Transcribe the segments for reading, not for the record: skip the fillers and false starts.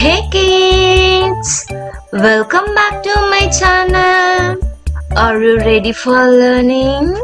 Hey kids! Welcome back to my channel. Are you ready for learning?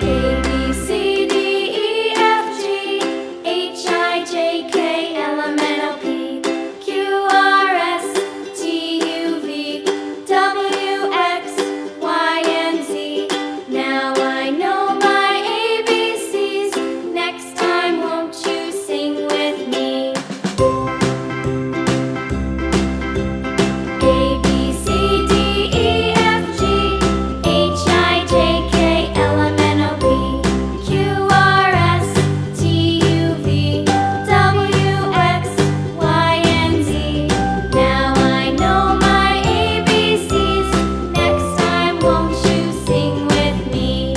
A B C D E F G H I J K L M N O P Q R S T U V W X Y and Z. Now I know my ABCs. Next time, won't you sing with me? A B C D E F G H I J K L M N O P Q R S T U V W X Y and Z. Now I know my ABCs. Next time, won't you sing with me?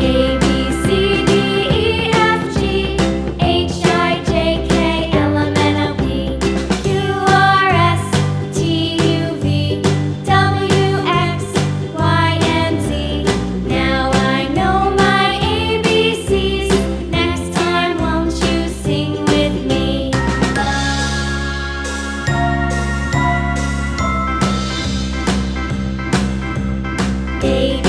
A B C D E F G H I J K L M N O P Q R S T U V W X Y and Z. Now I know my ABCs. Next time, won't you sing with me? A